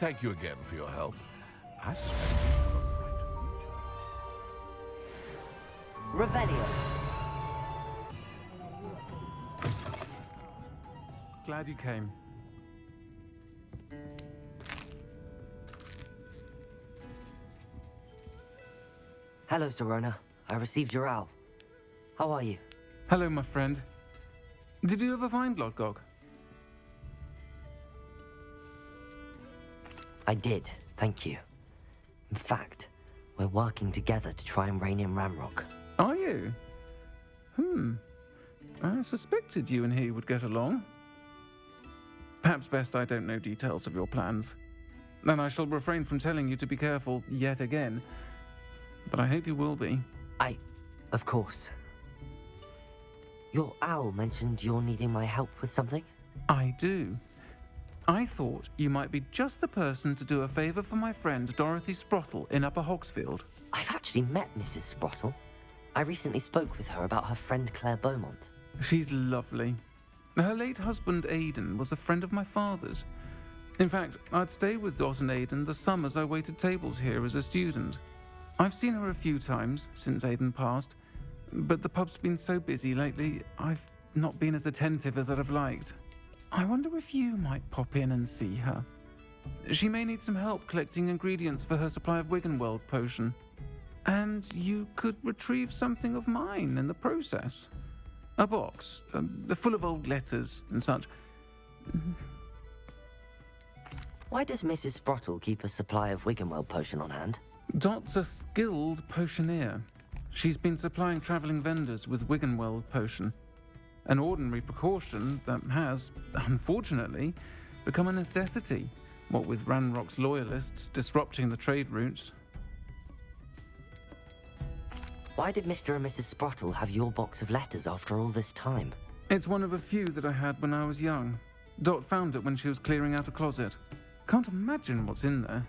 Thank you again for your help. I suspect you have a bright future. Revelio. Glad you came. Hello, Serona. I received your owl. How are you? Hello, my friend. Did you ever find Lodgok? I did, thank you. In fact, we're working together to try and rein in Ramrock. Are you? I suspected you and he would get along. Perhaps best I don't know details of your plans. Then I shall refrain from telling you to be careful yet again. But I hope you will be. Of course. Your owl mentioned you're needing my help with something? I do. I thought you might be just the person to do a favour for my friend Dorothy Sprottle in Upper Hogsfield. I've actually met Mrs. Sprottle. I recently spoke with her about her friend Claire Beaumont. She's lovely. Her late husband Aidan was a friend of my father's. In fact, I'd stay with Dot and Aidan the summers I waited tables here as a student. I've seen her a few times since Aidan passed, but the pub's been so busy lately, I've not been as attentive as I'd have liked. I wonder if you might pop in and see her. She may need some help collecting ingredients for her supply of Wiggenweld potion. And you could retrieve something of mine in the process. A box, full of old letters and such. Why does Mrs. Sprottle keep a supply of Wiggenweld potion on hand? Dot's a skilled potioneer. She's been supplying travelling vendors with Wiggenweld potion. An ordinary precaution that has, unfortunately, become a necessity, what with Ranrock's loyalists disrupting the trade routes. Why did Mr. and Mrs. Sprottle have your box of letters after all this time? It's one of a few that I had when I was young. Dot found it when she was clearing out a closet. Can't imagine what's in there.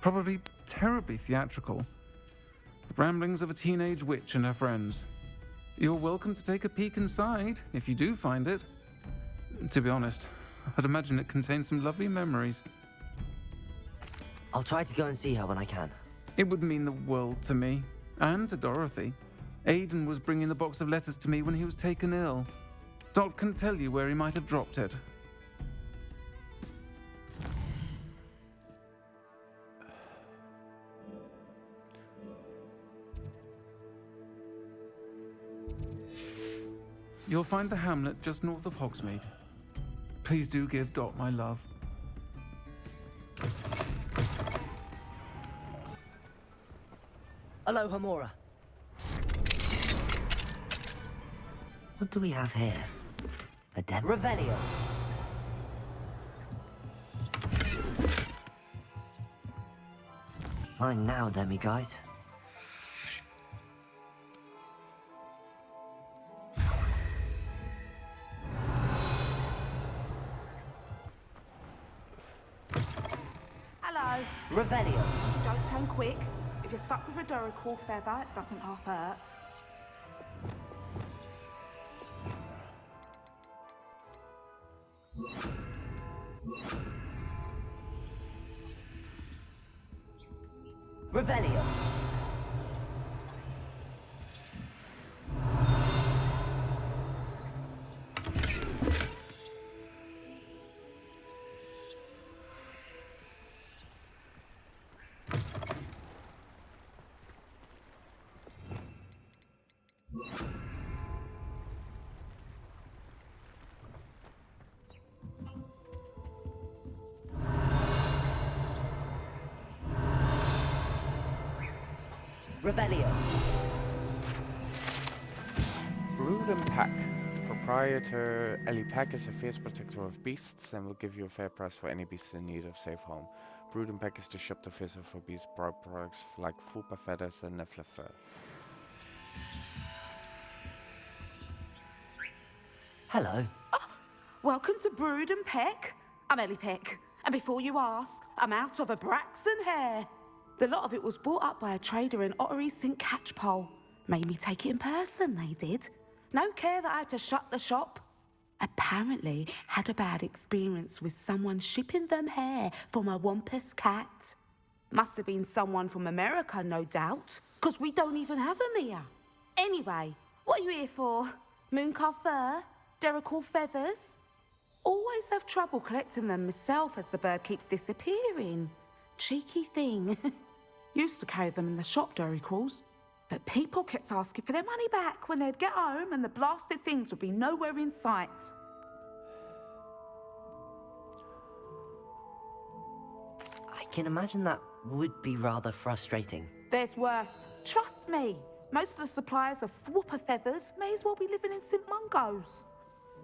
Probably terribly theatrical. The ramblings of a teenage witch and her friends. You're welcome to take a peek inside, if you do find it. To be honest, I'd imagine it contains some lovely memories. I'll try to go and see her when I can. It would mean the world to me, and to Dorothy. Aidan was bringing the box of letters to me when he was taken ill. Dot can tell you where he might have dropped it. You'll find the hamlet just north of Hogsmeade. Please do give Dot my love. Hello, Hamora. What do we have here? A demo? Revelio. Mine now, Demi guys. Hello. Revelio. Don't turn quick. If you're stuck with a Duracle feather, it doesn't half hurt. Revelio. Revelio. Brood and Pack. Proprietor Ellie Pack is a fierce protector of beasts and will give you a fair price for any beast in need of safe home. Brood and Pack is the shop to visit for beast products like Fupa feathers and Nefla fur. Hello. Welcome to Brood and Peck. I'm Ellie Peck. And before you ask, I'm out of a Braxton hair. The lot of it was bought up by a trader in Ottery St. Catchpole. Made me take it in person, they did. No care that I had to shut the shop. apparently had a bad experience with someone shipping them hair from a Wampus cat. Must have been someone from America, no doubt, because we don't even have them here. Anyway, what are you here for? Mooncarved fur? Derrickle feathers? Always have trouble collecting them myself as the bird keeps disappearing. Cheeky thing. Used to carry them in the shop, Derricles. But people kept asking for their money back when they'd get home and the blasted things would be nowhere in sight. I can imagine that would be rather frustrating. There's worse. Trust me. Most of the suppliers of whooper feathers may as well be living in St. Mungo's.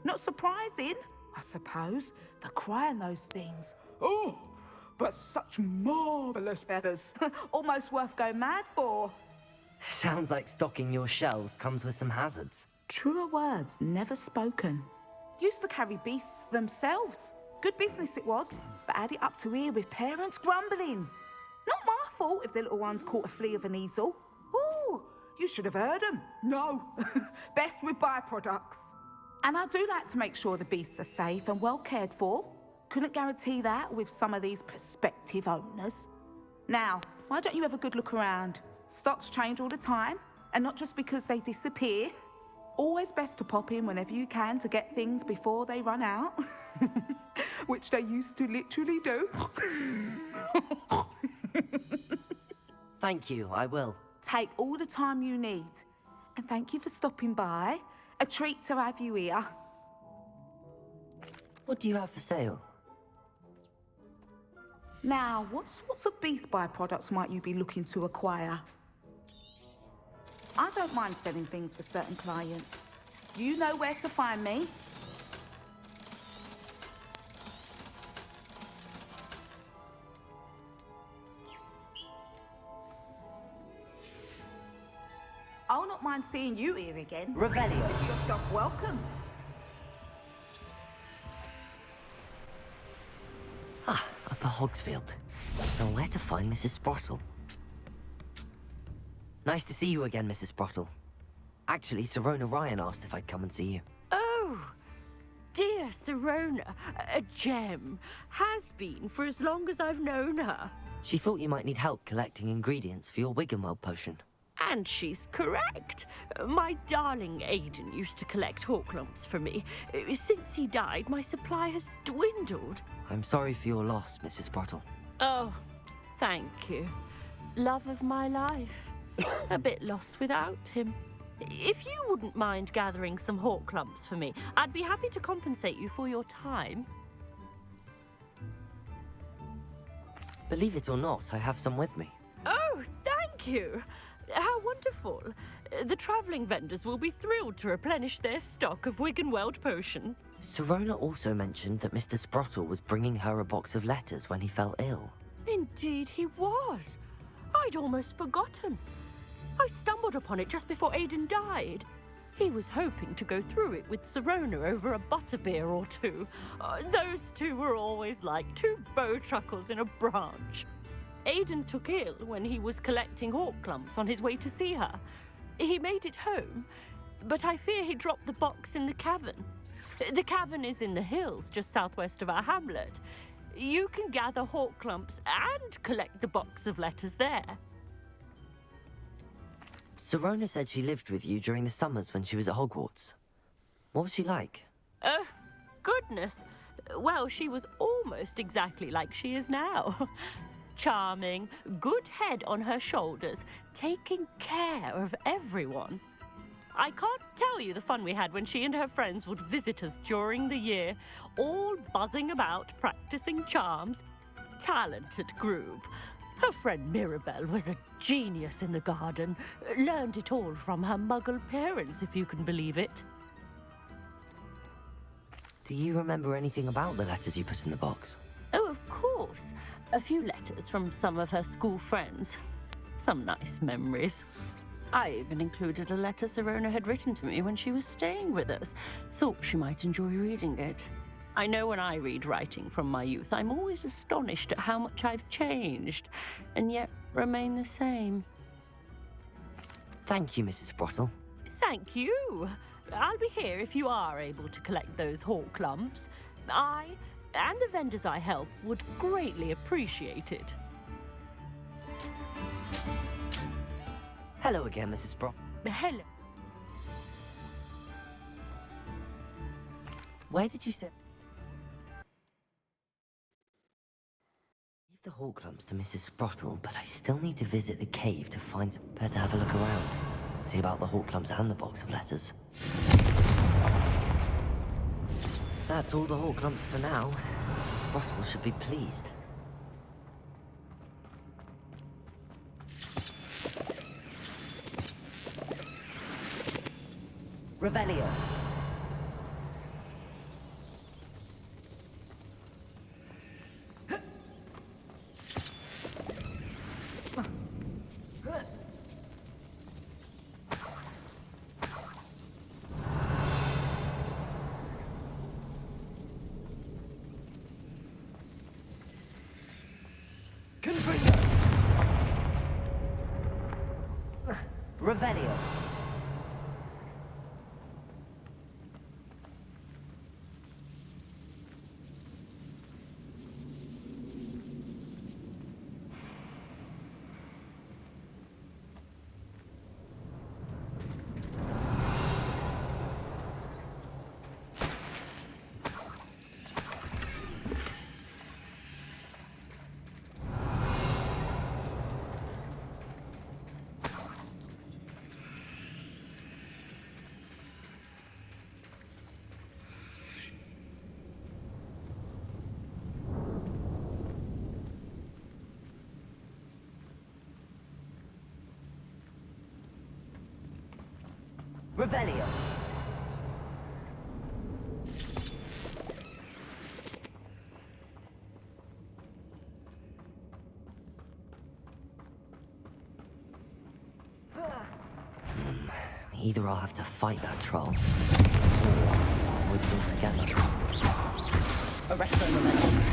Not surprising, I suppose, the cry in those things. Oh, but such marvellous feathers. Almost worth going mad for. Sounds like stocking your shelves comes with some hazards. Truer words never spoken. Used to carry beasts themselves. Good business it was, but add it up to here with parents grumbling. Not my fault if the little ones caught a flea of an easel. Ooh, you should have heard them. No, best with byproducts. And I do like to make sure the beasts are safe and well cared for. Couldn't guarantee that with some of these prospective owners. Now, why don't you have a good look around? Stocks change all the time, and not just because they disappear. Always best to pop in whenever you can to get things before they run out. Which they used to literally do. Thank you, I will. Take all the time you need. And thank you for stopping by. A treat to have you here. What do you have for sale? Now, what sorts of beast byproducts might you be looking to acquire? I don't mind selling things for certain clients. You know where to find me. I'll not mind seeing you here again. Revelio. Consider yourself welcome. Ah, up at Hogsfield. Now where to find Mrs. Sprottle? Nice to see you again, Mrs. Sprottle. Actually, Sirona Ryan asked if I'd come and see you. Oh, dear Sirona, a gem. Has been for as long as I've known her. She thought you might need help collecting ingredients for your Wiggenweld potion. And she's correct. My darling Aidan used to collect hawk lumps for me. Since he died, my supply has dwindled. I'm sorry for your loss, Mrs. Sprottle. Oh, thank you. Love of my life. A bit lost without him. If you wouldn't mind gathering some hawk lumps for me, I'd be happy to compensate you for your time. Believe it or not, I have some with me. Oh, thank you. How wonderful. The travelling vendors will be thrilled to replenish their stock of Wiggenweld potion. Sirona also mentioned that Mr. Sprottle was bringing her a box of letters when he fell ill. Indeed he was. I'd almost forgotten. I stumbled upon it just before Aidan died. He was hoping to go through it with Sirona over a butterbeer or two. Those two were always like two bowtruckles in a branch. Aidan took ill when he was collecting hawk lumps on his way to see her. He made it home, but I fear he dropped the box in the cavern. The cavern is in the hills just southwest of our hamlet. You can gather hawk lumps and collect the box of letters there. Sirona said she lived with you during the summers when she was at Hogwarts. What was she like? Goodness. Well, she was almost exactly like she is now. Charming, good head on her shoulders, taking care of everyone. I can't tell you the fun we had when she and her friends would visit us during the year, all buzzing about, practicing charms. Talented group. Her friend Mirabelle was a genius in the garden. Learned it all from her muggle parents, if you can believe it. Do you remember anything about the letters you put in the box? Oh, of course. A few letters from some of her school friends. Some nice memories. I even included a letter Sirona had written to me when she was staying with us. Thought she might enjoy reading it. I know when I read writing from my youth, I'm always astonished at how much I've changed, and yet remain the same. Thank you, Mrs. Sprottle. Thank you. I'll be here if you are able to collect those hawk lumps. I and the vendors I help would greatly appreciate it. Hello again, Mrs. Brock. Hello. Where did you say? Leave the hawk lumps to Mrs. Sprottle, but I still need to visit the cave to find some. Better have a look around. See about the hawk lumps and the box of letters. That's all the hawk lumps for now. Mrs. Sprottle should be pleased. Revelio. Revelio. Revelio. Either I'll have to fight that troll, or avoid it altogether. Arrest them,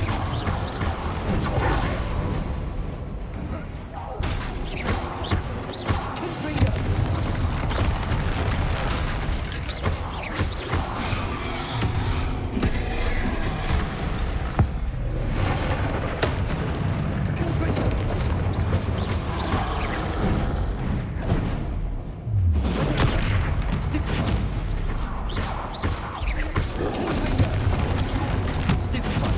Stupid one.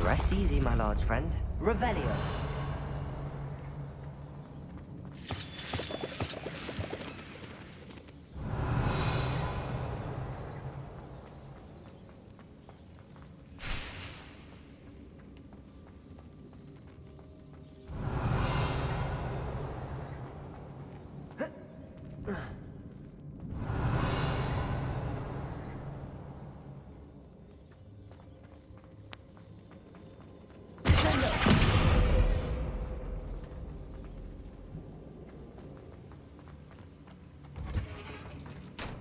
Rest easy, my large friend. Revelio.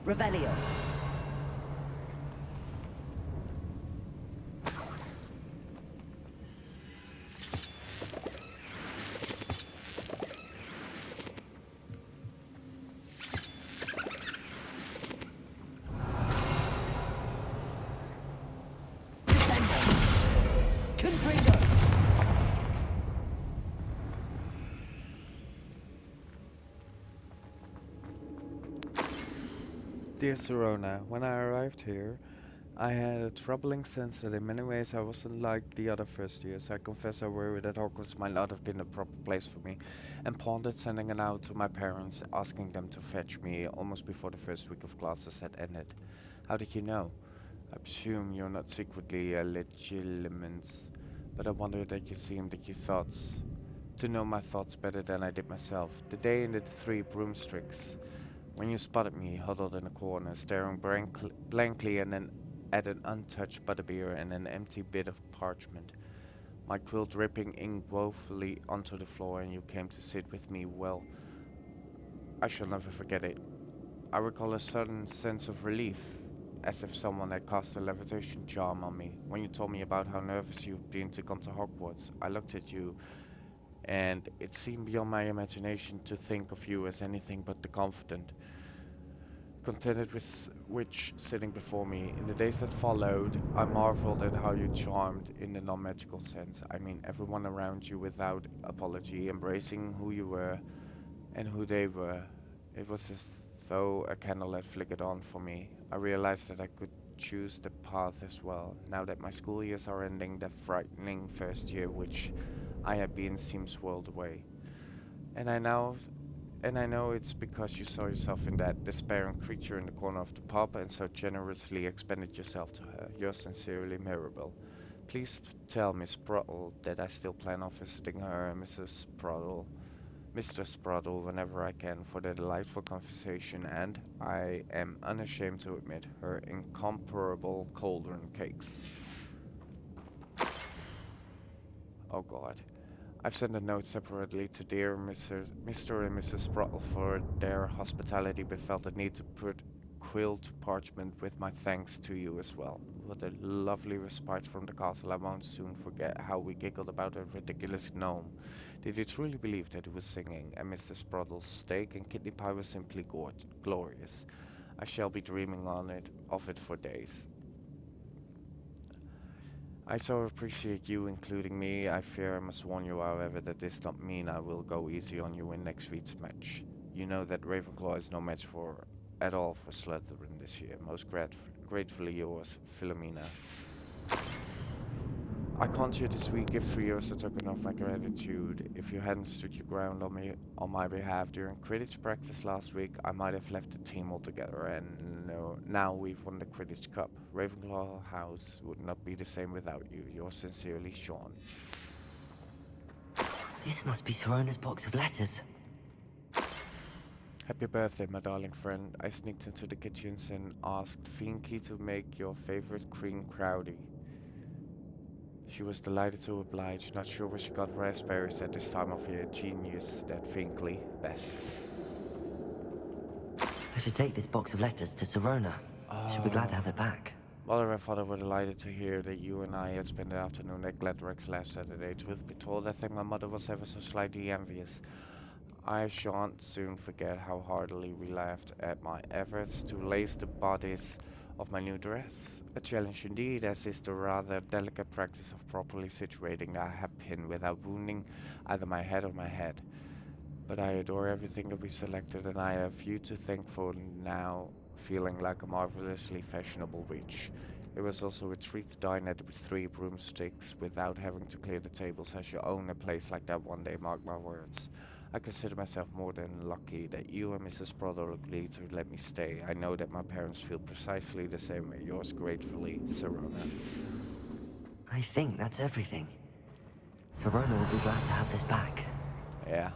Revelio. Dear Serona, when I arrived here, I had a troubling sense that in many ways I wasn't like the other first years. I confess I worried that Hogwarts might not have been the proper place for me, and pondered sending a note to my parents, asking them to fetch me almost before the first week of classes had ended. How did you know? I presume you're not secretly a legilimens, but I wondered that you seemed that your thoughts, to know my thoughts better than I did myself. The day in the three broomsticks, when you spotted me huddled in a corner, staring blankly and then at an untouched butterbeer and an empty bit of parchment, my quill dripping ink woefully onto the floor, and you came to sit with me, well, I shall never forget it. I recall a sudden sense of relief, as if someone had cast a levitation charm on me. When you told me about how nervous you've been to come to Hogwarts, I looked at you, and it seemed beyond my imagination to think of you as anything but the confident, contented with which sitting before me. In the days that followed, I marveled at how you charmed in the non-magical sense. I mean, everyone around you without apology, embracing who you were and who they were. It was as though a candle had flickered on for me. I realized that I could choose the path as well. Now that my school years are ending, that frightening first year which I had been seems whirled away. And I now and I know it's because you saw yourself in that despairing creature in the corner of the pub and so generously expended yourself to her. Yours sincerely, Mirabel. Please tell Miss Sprottle that I still plan on visiting her and Mr. Sprottle whenever I can for the delightful conversation and, I am unashamed to admit, her incomparable cauldron cakes. Oh God. I've sent a note separately to dear Mr. and Mrs. Sprottle for their hospitality, but felt the need to put quill to parchment with my thanks to you as well. What a lovely respite from the castle. I won't soon forget how we giggled about a ridiculous gnome. Did you truly believe that he was singing, and Mr. Sprottle's steak and kidney pie was simply glorious? I shall be dreaming of it for days. I so appreciate you including me. I fear I must warn you, however, that this does not mean I will go easy on you in next week's match. You know that Ravenclaw is no match at all for Slytherin this year. Most gratefully yours, Philomena. I conjure this wee gift for you as a token of my gratitude. If you hadn't stood your ground on my behalf during Quidditch practice last week, I might have left the team altogether, and now we've won the Quidditch Cup. Ravenclaw House would not be the same without you. Yours sincerely, Sean. This must be Serona's box of letters. Happy birthday, my darling friend. I sneaked into the kitchens and asked Finky to make your favorite cream crowdy. She was delighted to oblige, not sure where she got raspberries at this time of year. Genius, that Finkley. Best. I should take this box of letters to Serona. She'll be glad to have it back. Mother and father were delighted to hear that you and I had spent the afternoon at Gladrex last Saturday. Truth be told, I think my mother was ever so slightly envious. I shan't soon forget how heartily we laughed at my efforts to lace the bodice of my new dress. A challenge indeed, as is the rather delicate practice of properly situating a hairpin without wounding either my head or my head. But I adore everything that we selected, and I have you to thank for now feeling like a marvelously fashionable witch. It was also a treat to dine at with 3 broomsticks without having to clear the tables as you own a place like that one day, mark my words. I consider myself more than lucky that you and Mrs. Brother agreed to let me stay. I know that my parents feel precisely the same way. Yours gratefully, Serona. I think that's everything. Serona will be glad to have this back. Yeah.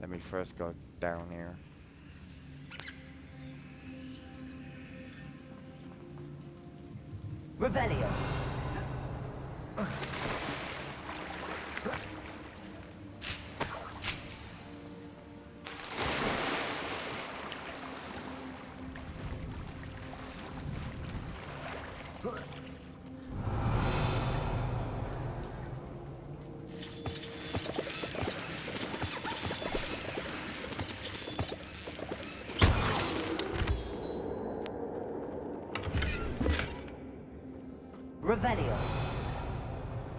Let me first go down here. Revelio! Revelio.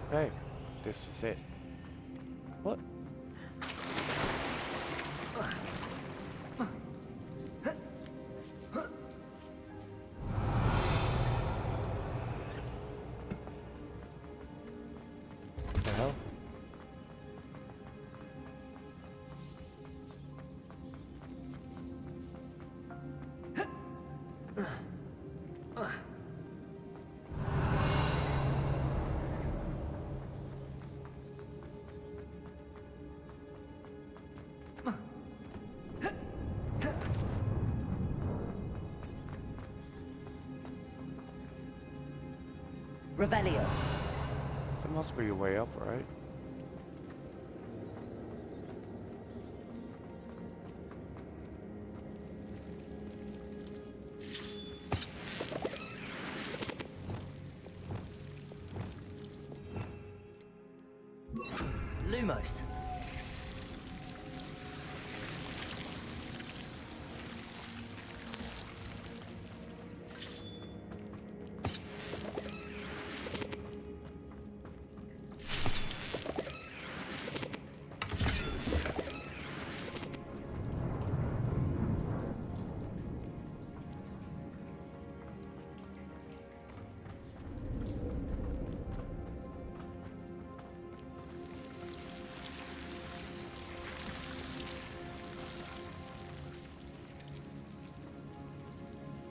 Okay, this is it. What? What the hell? Revelio. There must be a way up, right? Lumos.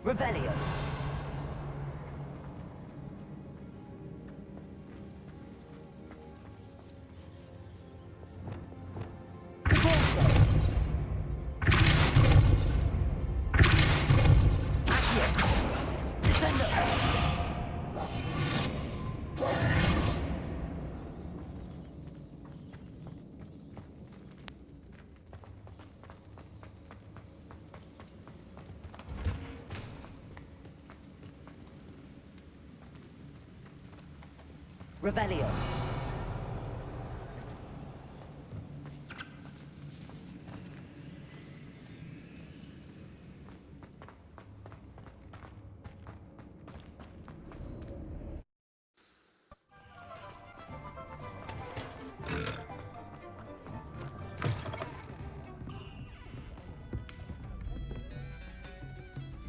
Revelio. Revelio.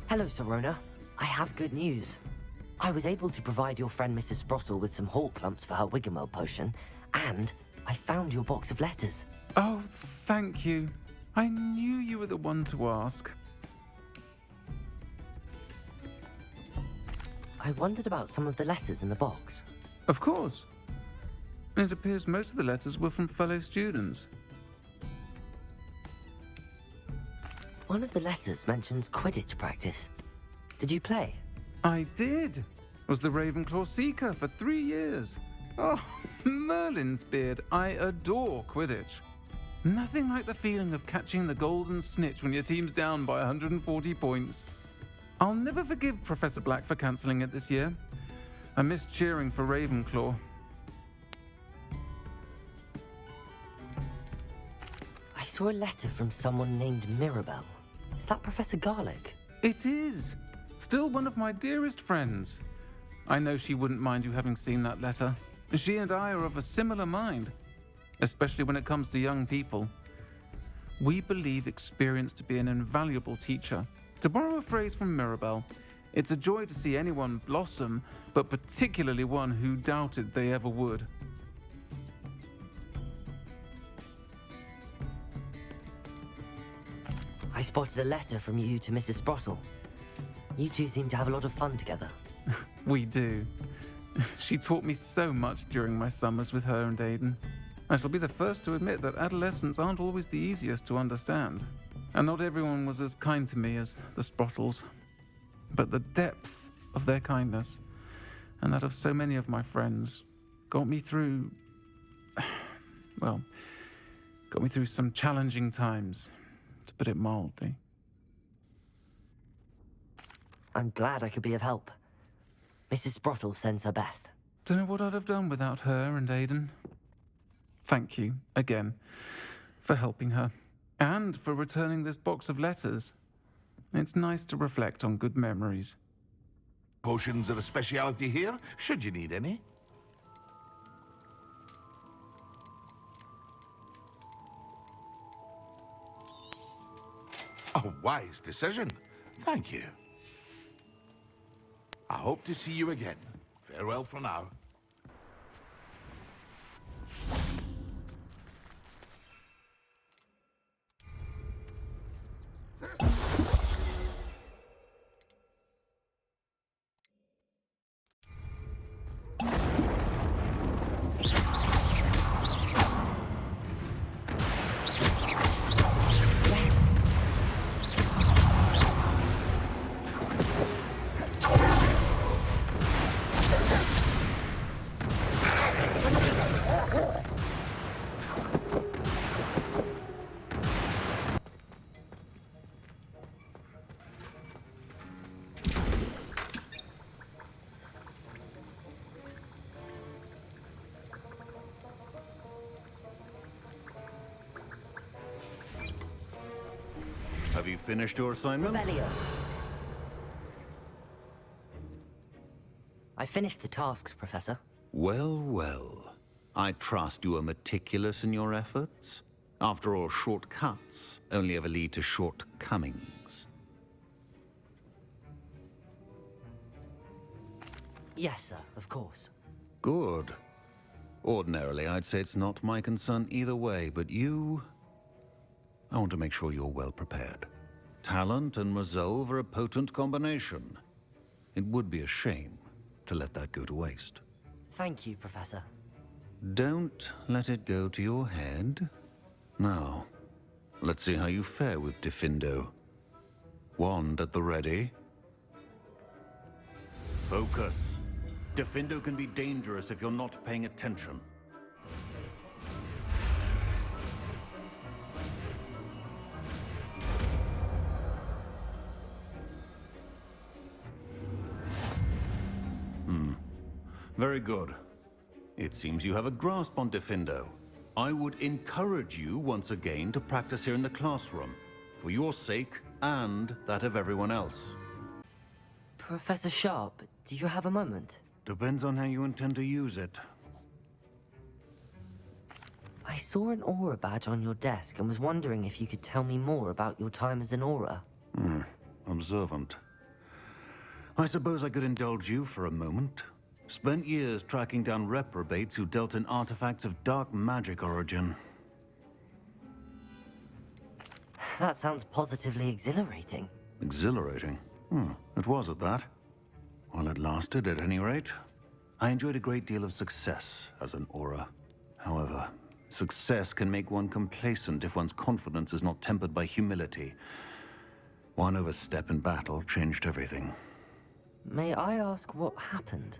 Hello, Serona. I have good news. I was able to provide your friend Mrs. Sprottle with some Hawk clumps for her Wiggenweld potion, and I found your box of letters. Oh, thank you. I knew you were the one to ask. I wondered about some of the letters in the box. Of course. It appears most of the letters were from fellow students. One of the letters mentions Quidditch practice. Did you play? I did. Was the Ravenclaw Seeker for 3 years. Oh, Merlin's beard. I adore Quidditch. Nothing like the feeling of catching the golden snitch when your team's down by 140 points. I'll never forgive Professor Black for cancelling it this year. I missed cheering for Ravenclaw. I saw a letter from someone named Mirabelle. Is that Professor Garlick? It is. Still one of my dearest friends. I know she wouldn't mind you having seen that letter. She and I are of a similar mind, especially when it comes to young people. We believe experience to be an invaluable teacher. To borrow a phrase from Mirabelle, It's a joy to see anyone blossom, but particularly one who doubted they ever would. I spotted a letter from you to Mrs. Sprottle. You two seem to have a lot of fun together. We do. She taught me so much during my summers with her and Aidan. I shall be the first to admit that adolescents aren't always the easiest to understand. And not everyone was as kind to me as the Sprottles. But the depth of their kindness, and that of so many of my friends, got me through... well, got me through some challenging times, to put it mildly. I'm glad I could be of help. Mrs. Sprottle sends her best. Don't know what I'd have done without her and Aidan. Thank you, again, for helping her, and for returning this box of letters. It's nice to reflect on good memories. Potions are a speciality here, should you need any. A wise decision. Thank you. I hope to see you again. Farewell for now. Have you finished your assignment? Revelio. I finished the tasks, Professor. Well, well. I trust you are meticulous in your efforts. After all, shortcuts only ever lead to shortcomings. Yes, sir, of course. Good. Ordinarily, I'd say it's not my concern either way, but you... I want to make sure you're well prepared. Talent and resolve are a potent combination. It would be a shame to let that go to waste. Thank you, Professor. Don't let it go to your head. Now, let's see how you fare with Diffindo. Wand at the ready. Focus. Diffindo can be dangerous if you're not paying attention. Very good. It seems you have a grasp on Diffindo. I would encourage you once again to practice here in the classroom, for your sake and that of everyone else. Professor Sharp, do you have a moment? Depends on how you intend to use it. I saw an aura badge on your desk and was wondering if you could tell me more about your time as an aura. Observant. I suppose I could indulge you for a moment. Spent years tracking down reprobates who dealt in artifacts of dark magic origin. That sounds positively exhilarating. Exhilarating? It was at that. While it lasted, at any rate. I enjoyed a great deal of success as an aura. However, success can make one complacent if one's confidence is not tempered by humility. One overstep in battle changed everything. May I ask what happened?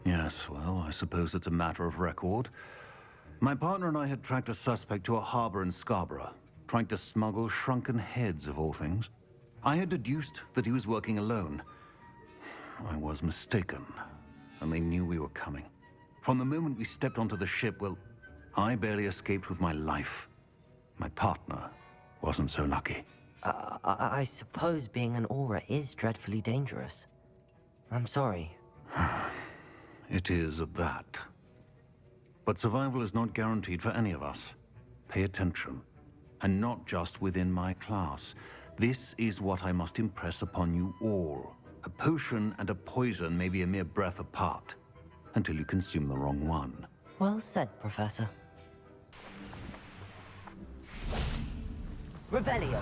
Yes, well, I suppose it's a matter of record. My partner and I had tracked a suspect to a harbor in Scarborough, trying to smuggle shrunken heads of all things. I had deduced that he was working alone. I was mistaken, and they knew we were coming. From the moment we stepped onto the ship, well, I barely escaped with my life. My partner wasn't so lucky. I suppose being an aura is dreadfully dangerous. I'm sorry. It is at that. But survival is not guaranteed for any of us. Pay attention. And not just within my class. This is what I must impress upon you all. A potion and a poison may be a mere breath apart, until you consume the wrong one. Well said, Professor. Revelio.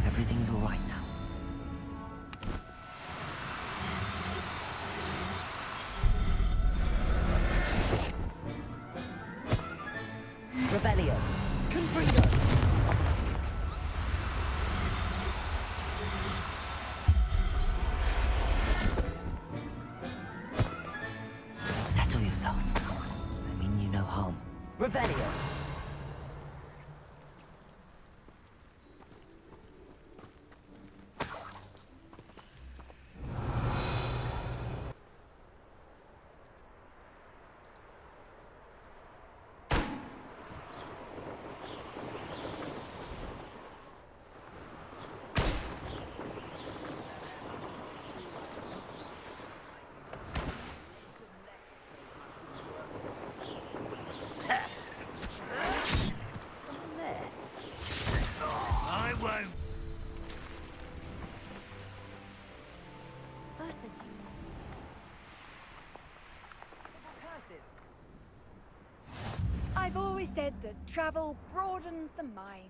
Everything's all right now. Revelio. Confringo. Settle yourself. I mean you no harm. Revelio. I won't. I've always said that travel broadens the mind.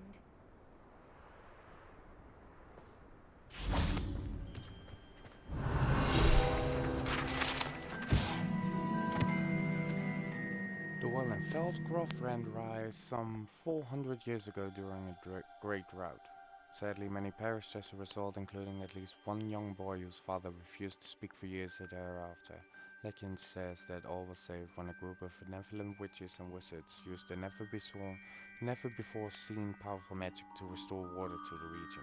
The well in Feldcroft ran dry some 400 years ago during a great drought. Sadly, many perished as a result, including at least one young boy whose father refused to speak for years thereafter. Legend says that all was saved when a group of benevolent witches and wizards used their never before seen powerful magic to restore water to the region.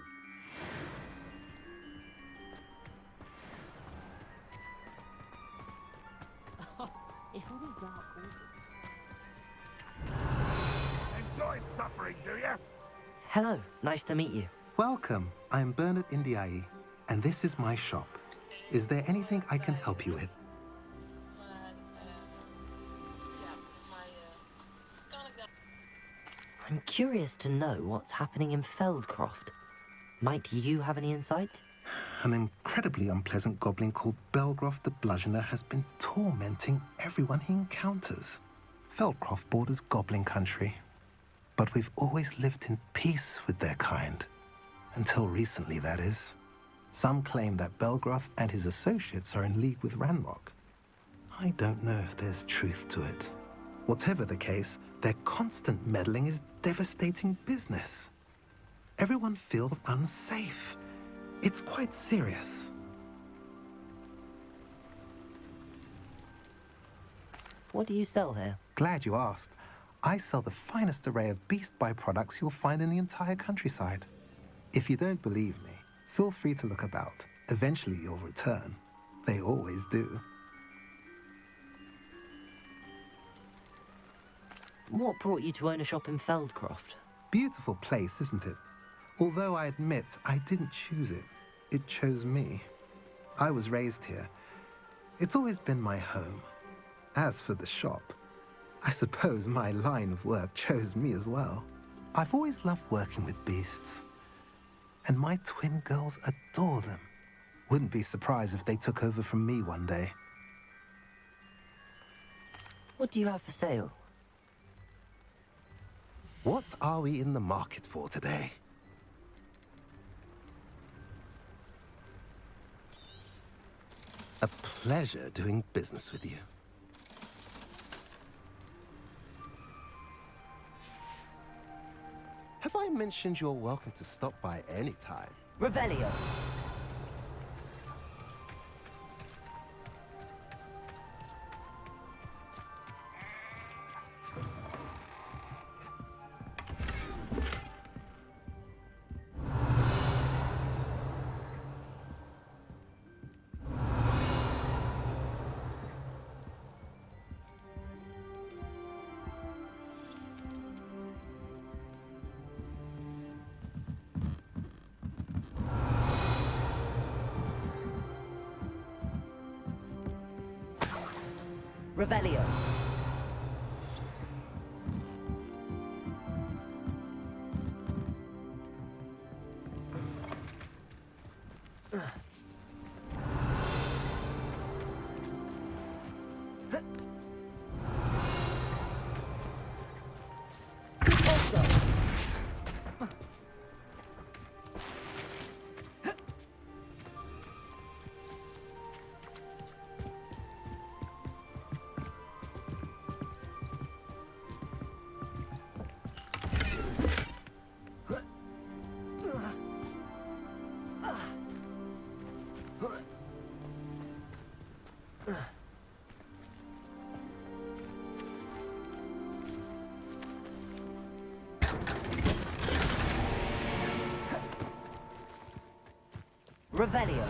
Enjoy suffering, do you? Hello, nice to meet you. Welcome. I'm Bernard Indiaye, and this is my shop. Is there anything I can help you with? I'm curious to know what's happening in Feldcroft. Might you have any insight? An incredibly unpleasant goblin called Belgroth the Bludgeoner has been tormenting everyone he encounters. Feldcroft borders goblin country, but we've always lived in peace with their kind. Until recently, that is. Some claim that Belgroth and his associates are in league with Ranrock. I don't know if there's truth to it. Whatever the case, their constant meddling is devastating business. Everyone feels unsafe. It's quite serious. What do you sell here? Glad you asked. I sell the finest array of beast byproducts you'll find in the entire countryside. If you don't believe me, feel free to look about. Eventually you'll return. They always do. What brought you to own a shop in Feldcroft? Beautiful place, isn't it? Although I admit I didn't choose it. It chose me. I was raised here. It's always been my home. As for the shop, I suppose my line of work chose me as well. I've always loved working with beasts. And my twin girls adore them. Wouldn't be surprised if they took over from me one day. What do you have for sale? What are we in the market for today? A pleasure doing business with you. Have I mentioned you're welcome to stop by any time? Revelio. Revelio. Revelio.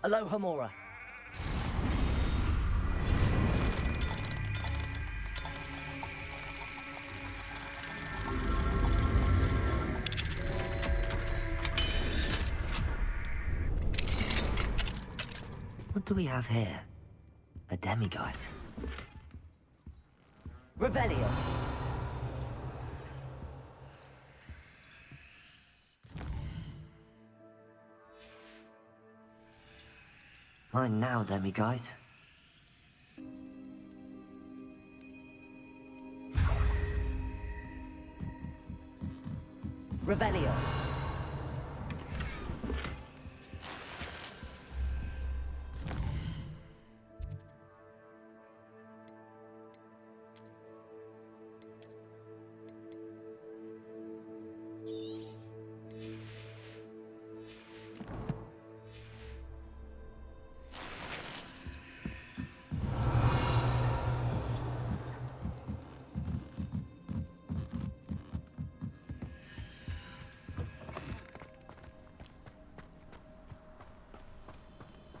Aloha Mora. What do we have here? A demiguise. Revelio. Mine now, demiguise. Revelio.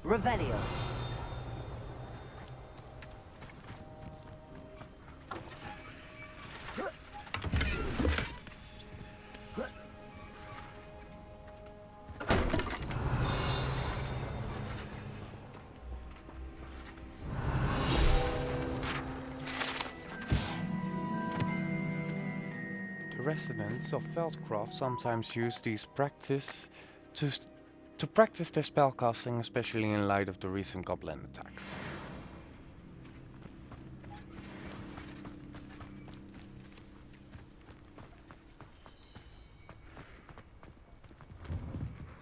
Revelio. The residents of Feldcroft sometimes use these to practice their spellcasting, especially in light of the recent goblin attacks.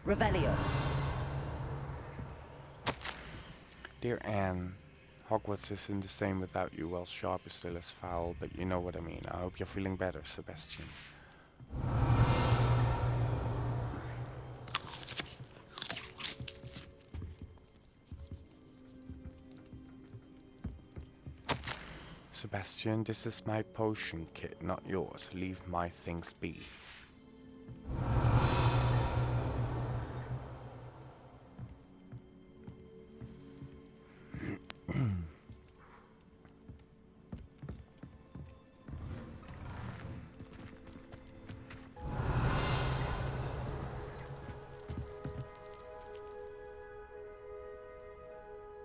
Revelio. Dear Anne, Hogwarts isn't the same without you. Well, sharp is still as foul, but you know what I mean. I hope you're feeling better, Sebastian. Sebastian, this is my potion kit, not yours. Leave my things be.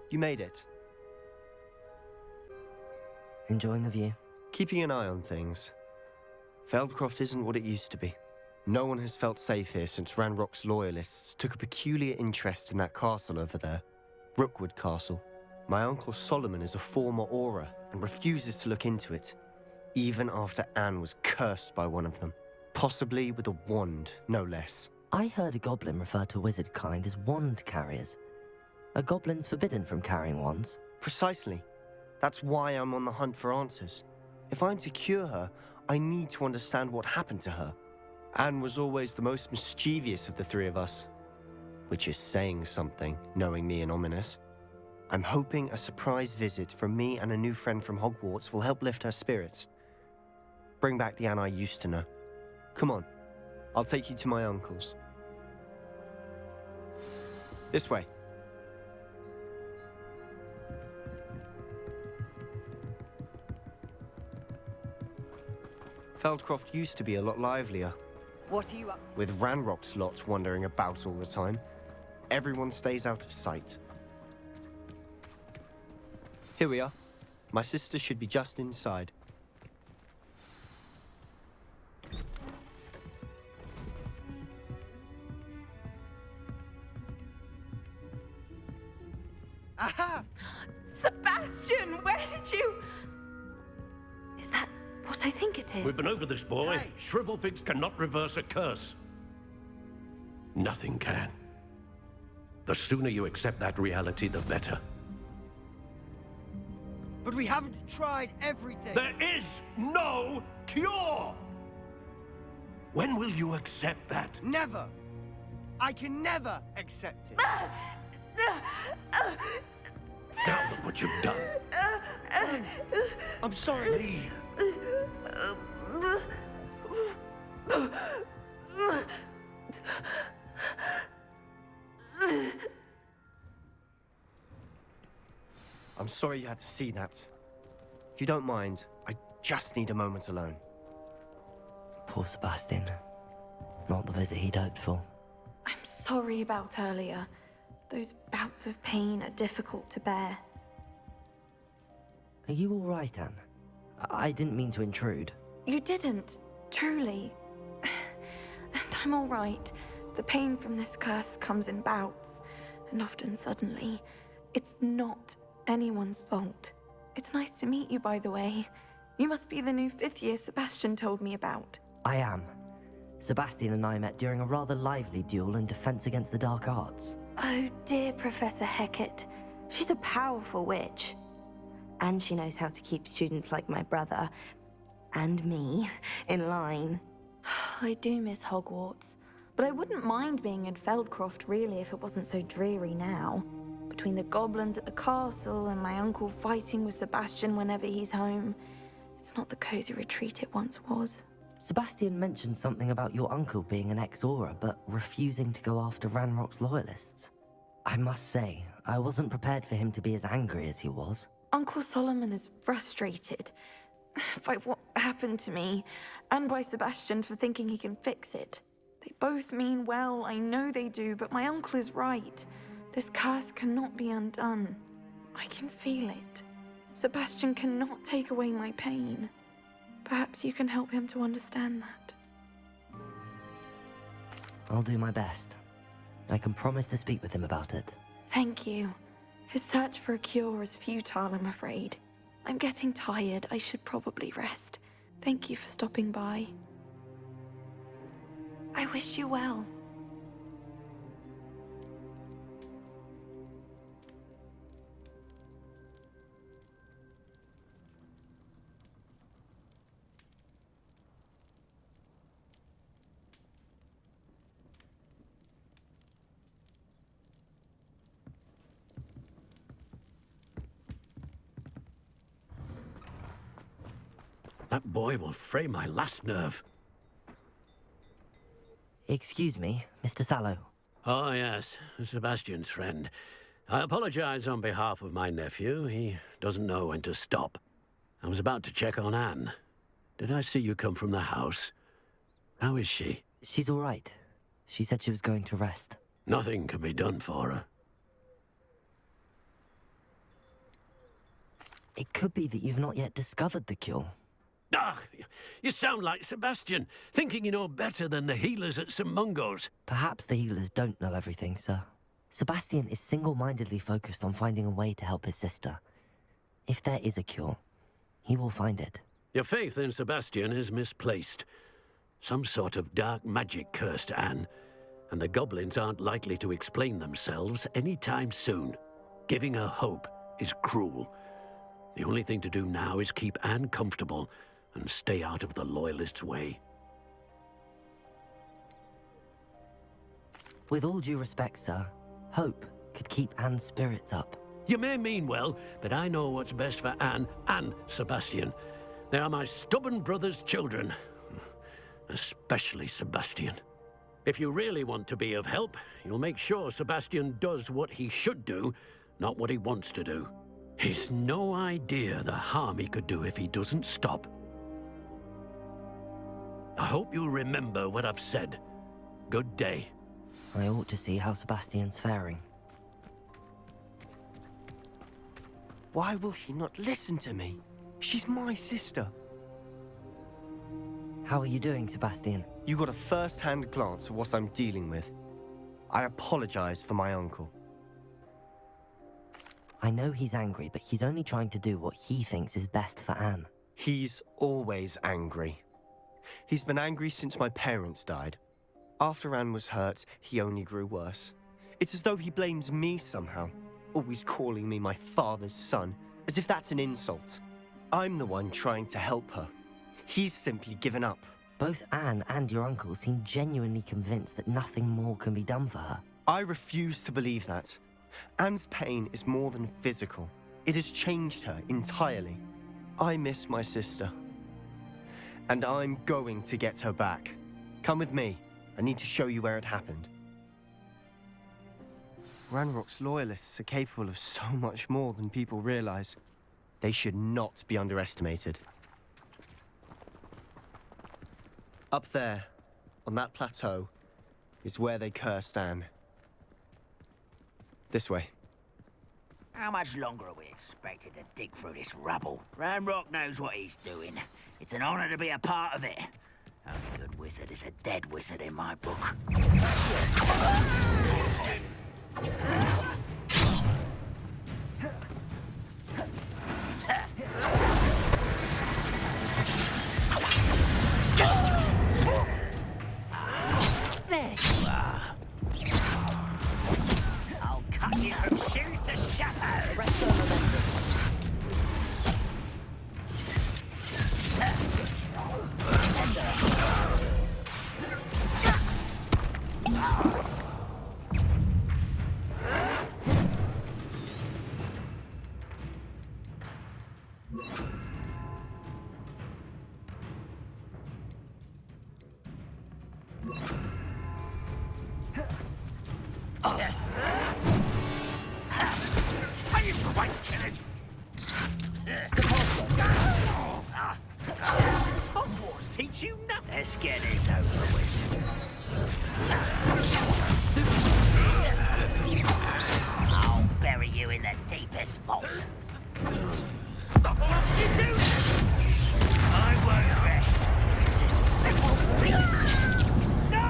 You made it. Enjoying the view? Keeping an eye on things. Feldcroft isn't what it used to be. No one has felt safe here since Ranrock's loyalists took a peculiar interest in that castle over there. Rookwood Castle. My uncle Solomon is a former Auror and refuses to look into it, even after Anne was cursed by one of them. Possibly with a wand, no less. I heard a goblin refer to wizard kind as wand carriers. Are goblins forbidden from carrying wands? Precisely. That's why I'm on the hunt for answers. If I'm to cure her, I need to understand what happened to her. Anne was always the most mischievous of the three of us. Which is saying something, knowing me and Ominous. I'm hoping a surprise visit from me and a new friend from Hogwarts will help lift her spirits. Bring back the Anne I used to know. Come on, I'll take you to my uncle's. This way. Feldcroft used to be a lot livelier. What are you up to? With Ranrock's lot wandering about all the time, everyone stays out of sight. Here we are. My sister should be just inside. Aha! Sebastian, where did you... Is that what I think it is? We've been over this, boy. Hey. Shrivelfigs cannot reverse a curse. Nothing can. The sooner you accept that reality, the better. But we haven't tried everything. There is no cure! When will you accept that? Never. I can never accept it. Now look what you've done. I'm sorry. Leave. I'm sorry you had to see that. If you don't mind, I just need a moment alone. Poor Sebastian. Not the visit he'd hoped for. I'm sorry about earlier. Those bouts of pain are difficult to bear. Are you all right, Anne? I didn't mean to intrude. You didn't, truly. And I'm all right. The pain from this curse comes in bouts, and often suddenly. It's not anyone's fault. It's nice to meet you, by the way. You must be the new 5th year Sebastian told me about. I am. Sebastian and I met during a rather lively duel in defense against the dark arts. Oh dear, Professor Hecat. She's a powerful witch. And she knows how to keep students like my brother, and me, in line. I do miss Hogwarts, but I wouldn't mind being in Feldcroft really if it wasn't so dreary now. Between the goblins at the castle and my uncle fighting with Sebastian whenever he's home, it's not the cozy retreat it once was. Sebastian mentioned something about your uncle being an ex-Auror, but refusing to go after Ranrock's loyalists. I must say, I wasn't prepared for him to be as angry as he was. Uncle Solomon is frustrated by what happened to me, and by Sebastian for thinking he can fix it. They both mean well, I know they do, but my uncle is right. This curse cannot be undone. I can feel it. Sebastian cannot take away my pain. Perhaps you can help him to understand that. I'll do my best. I can promise to speak with him about it. Thank you. His search for a cure is futile, I'm afraid. I'm getting tired. I should probably rest. Thank you for stopping by. I wish you well. That boy will fray my last nerve. Excuse me, Mr. Sallow. Oh, yes, Sebastian's friend. I apologize on behalf of my nephew. He doesn't know when to stop. I was about to check on Anne. Did I see you come from the house? How is she? She's all right. She said she was going to rest. Nothing can be done for her. It could be that you've not yet discovered the cure. Ah, you sound like Sebastian, thinking you know better than the healers at St. Mungo's. Perhaps the healers don't know everything, sir. Sebastian is single-mindedly focused on finding a way to help his sister. If there is a cure, he will find it. Your faith in Sebastian is misplaced. Some sort of dark magic cursed Anne, and the goblins aren't likely to explain themselves anytime soon. Giving her hope is cruel. The only thing to do now is keep Anne comfortable and stay out of the Loyalists' way. With all due respect, sir, hope could keep Anne's spirits up. You may mean well, but I know what's best for Anne and Sebastian. They are my stubborn brother's children. Especially Sebastian. If you really want to be of help, you'll make sure Sebastian does what he should do, not what he wants to do. He's no idea the harm he could do if he doesn't stop. I hope you remember what I've said. Good day. I ought to see how Sebastian's faring. Why will he not listen to me? She's my sister. How are you doing, Sebastian? You got a first-hand glance at what I'm dealing with. I apologize for my uncle. I know he's angry, but he's only trying to do what he thinks is best for Anne. He's always angry. He's been angry since my parents died. After Anne was hurt, he only grew worse. It's as though he blames me somehow, always calling me my father's son, as if that's an insult. I'm the one trying to help her. He's simply given up. Both Anne and your uncle seem genuinely convinced that nothing more can be done for her. I refuse to believe that. Anne's pain is more than physical. It has changed her entirely. I miss my sister. And I'm going to get her back. Come with me. I need to show you where it happened. Ranrock's loyalists are capable of so much more than people realize. They should not be underestimated. Up there, on that plateau, is where they cursed Anne. This way. How much longer are we expected to dig through this rubble? Ranrock knows what he's doing. It's an honor to be a part of it. Only good wizard is a dead wizard in my book. There you are. I'll cut you from shoes to shadow. Are you quite kidding? Does Hogwarts teach you nothing? Let's get this over with. I'll bury you in the deepest vault. What you do? I won't rest. No!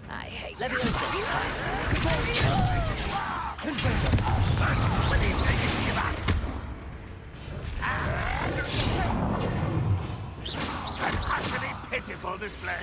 I hate An utterly pitiful display.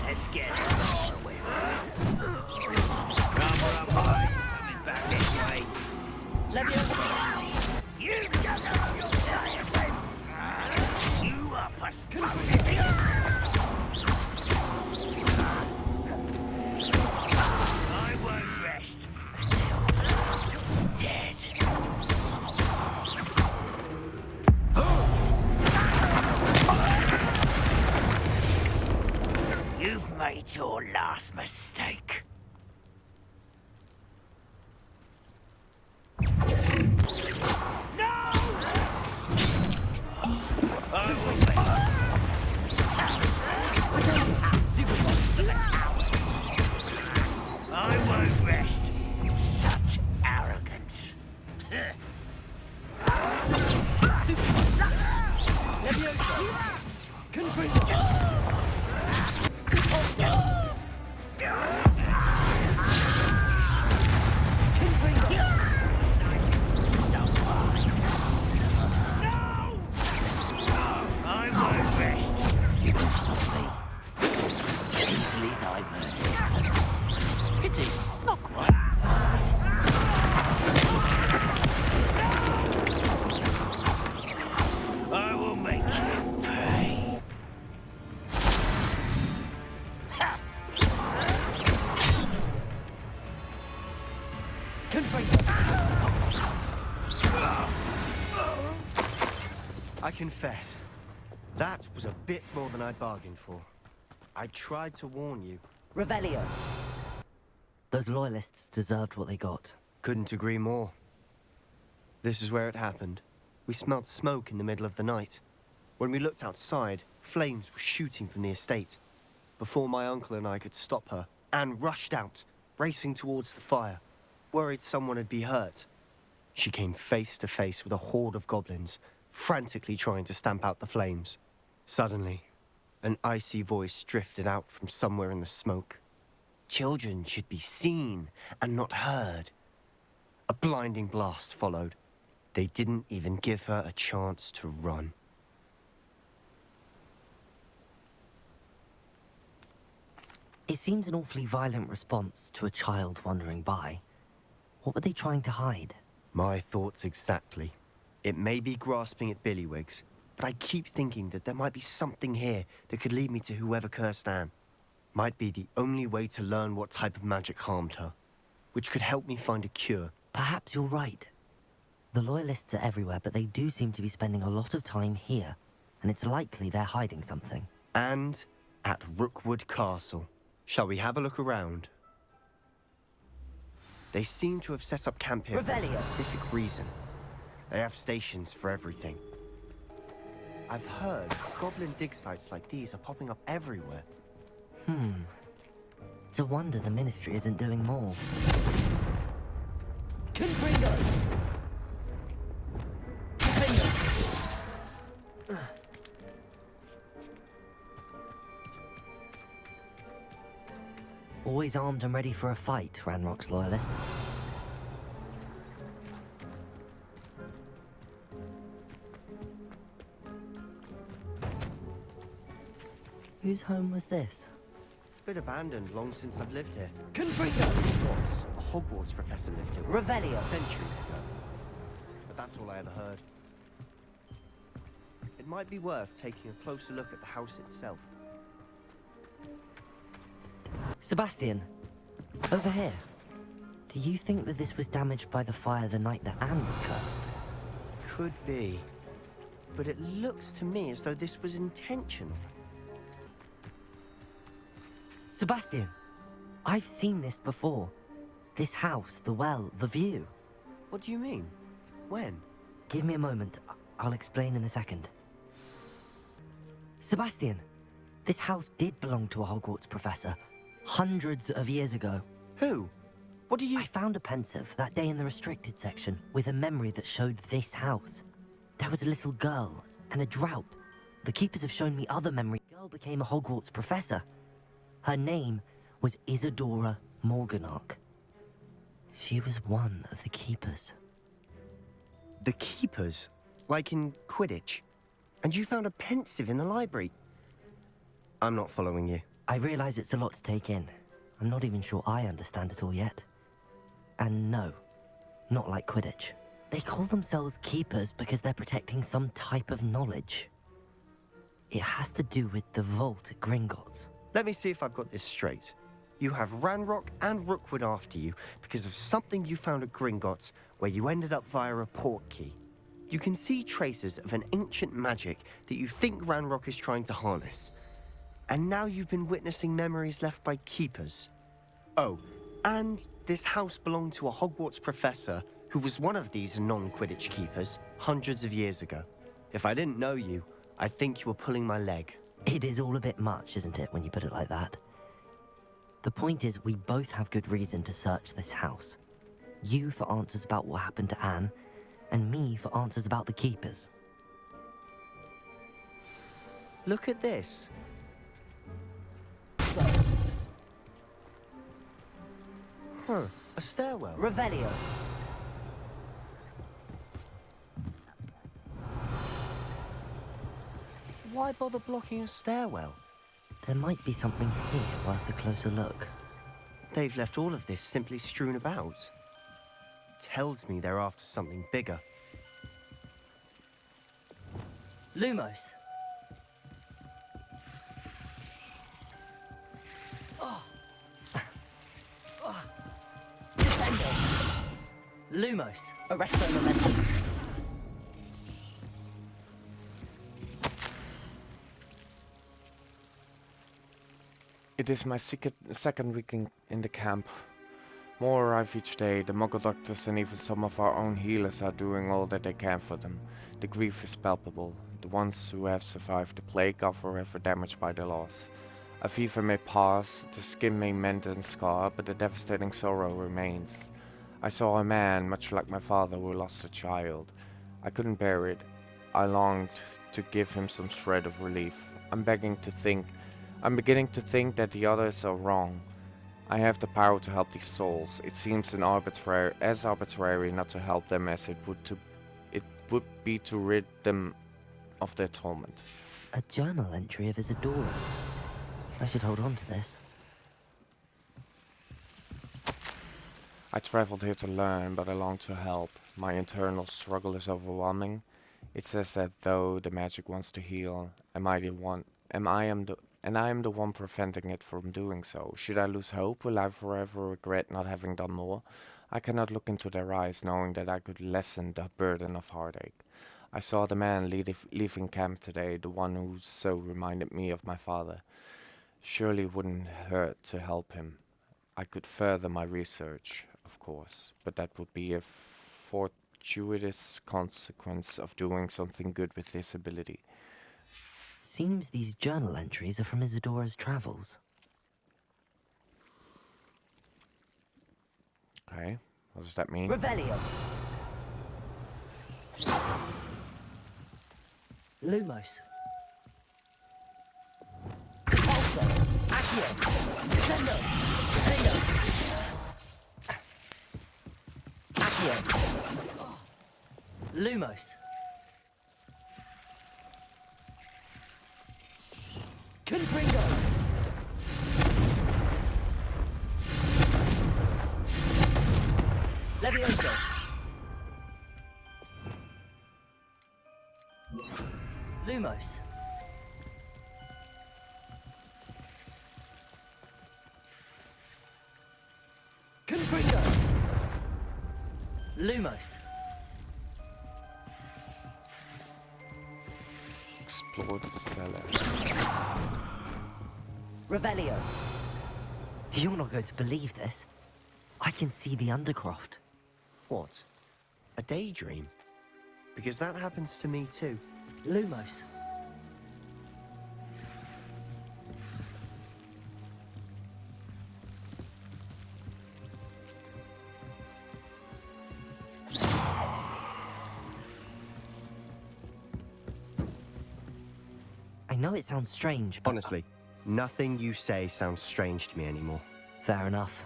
Let's get this over with. Come on, coming back this way. You don't know what you're playing with. You are postponing. I won't rest until you're dead. You've made your last mistake. No! I will be. I won't rest. Such arrogance. I won't rest. You will not be. Easily diverted. Pity, not quite. I will make you pay. confess, that was a bit more than I'd bargained for. I tried to warn you. Revelio. Those loyalists deserved what they got. Couldn't agree more. This is where it happened. We smelled smoke in the middle of the night. When we looked outside, flames were shooting from the estate. Before my uncle and I could stop her, Anne rushed out, racing towards the fire, worried someone had been hurt. She came face to face with a horde of goblins, frantically trying to stamp out the flames. Suddenly, an icy voice drifted out from somewhere in the smoke. Children should be seen and not heard. A blinding blast followed. They didn't even give her a chance to run. It seems an awfully violent response to a child wandering by. What were they trying to hide? My thoughts exactly. It may be grasping at Billywigs, but I keep thinking that there might be something here that could lead me to whoever cursed Anne. Might be the only way to learn what type of magic harmed her, which could help me find a cure. Perhaps you're right. The Loyalists are everywhere, but they do seem to be spending a lot of time here, and it's likely they're hiding something. And at Rookwood Castle. Shall we have a look around? They seem to have set up camp here for a specific reason. They have stations for everything. I've heard goblin dig sites like these are popping up everywhere. It's a wonder the Ministry isn't doing more. Always armed and ready for a fight, Ranrock's loyalists. Whose home was this? Been abandoned long since I've lived here. Hogwarts. A Hogwarts professor lived here. Revelio. Centuries ago. But that's all I ever heard. It might be worth taking a closer look at the house itself. Sebastian, over here. Do you think that this was damaged by the fire the night that Anne was cursed? Could be. But it looks to me as though this was intentional. Sebastian, I've seen this before. This house, the well, the view. What do you mean? When? Give me a moment. I'll explain in a second. Sebastian, this house did belong to a Hogwarts professor. Hundreds of years ago. Who? What do you... I found a pensive that day in the restricted section with a memory that showed this house. There was a little girl and a drought. The keepers have shown me other memories. The girl became a Hogwarts professor. Her name was Isadora Morganach. She was one of the keepers. The keepers? Like in Quidditch? And you found a pensive in the library? I'm not following you. I realize it's a lot to take in. I'm not even sure I understand it all yet. And no, not like Quidditch. They call themselves keepers because they're protecting some type of knowledge. It has to do with the vault at Gringotts. Let me see if I've got this straight. You have Ranrock and Rookwood after you because of something you found at Gringotts where you ended up via a portkey. You can see traces of an ancient magic that you think Ranrock is trying to harness. And now you've been witnessing memories left by keepers. Oh, and this house belonged to a Hogwarts professor who was one of these non-Quidditch keepers hundreds of years ago. If I didn't know you, I'd think you were pulling my leg. It is all a bit much, isn't it, when you put it like that? The point is, we both have good reason to search this house. You for answers about what happened to Anne, and me for answers about the keepers. Look at this. A stairwell. Revelio. Why bother blocking a stairwell? There might be something here worth a closer look. They've left all of this simply strewn about. Tells me they're after something bigger. Lumos. Lumos, arresto momentum. It is my second week in the camp. More arrive each day. The Muggle doctors and even some of our own healers are doing all that they can for them. The grief is palpable. The ones who have survived the plague are forever damaged by the loss. A fever may pass, the skin may mend and scar, but the devastating sorrow remains. I saw a man, much like my father, who lost a child. I couldn't bear it. I longed to give him some shred of relief. I'm beginning to think that the others are wrong. I have the power to help these souls. It seems as arbitrary not to help them as it would be to rid them of their torment. A journal entry of Isadora's. I should hold on to this. I traveled here to learn, but I long to help. My internal struggle is overwhelming. It says that though the magic wants to heal, I am the one preventing it from doing so. Should I lose hope? Will I forever regret not having done more? I cannot look into their eyes, knowing that I could lessen the burden of heartache. I saw the man leaving camp today, the one who so reminded me of my father. Surely it wouldn't hurt to help him. I could further my research, of course, but that would be a fortuitous consequence of doing something good with this ability. Seems these journal entries are from Isadora's travels. Okay, what does that mean? Revelio! Lumos. Pulso. Accio. Sendo. Sendo. Accio. Lumos. Confringo. Levioso. Lumos. Confringo. Lumos. Explore the cellar. Revelio. You're not going to believe this. I can see the Undercroft. What? A daydream? Because that happens to me too. Lumos. I know it sounds strange, but... Honestly, nothing you say sounds strange to me anymore. Fair enough.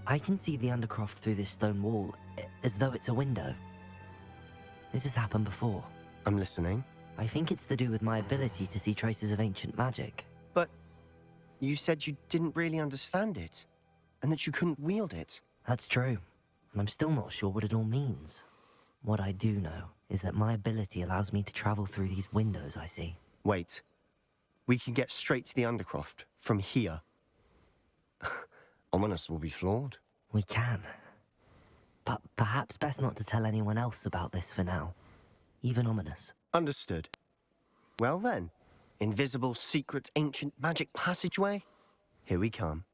I can see the Undercroft through this stone wall, as though it's a window. This has happened before. I'm listening. I think it's to do with my ability to see traces of ancient magic. But you said you didn't really understand it, and that you couldn't wield it. That's true, and I'm still not sure what it all means. What I do know is that my ability allows me to travel through these windows I see. Wait. We can get straight to the Undercroft from here. Ominous will be flawed. We can. But perhaps best not to tell anyone else about this for now. Even Ominous. Understood. Well then, invisible, secret, ancient magic passageway? Here we come.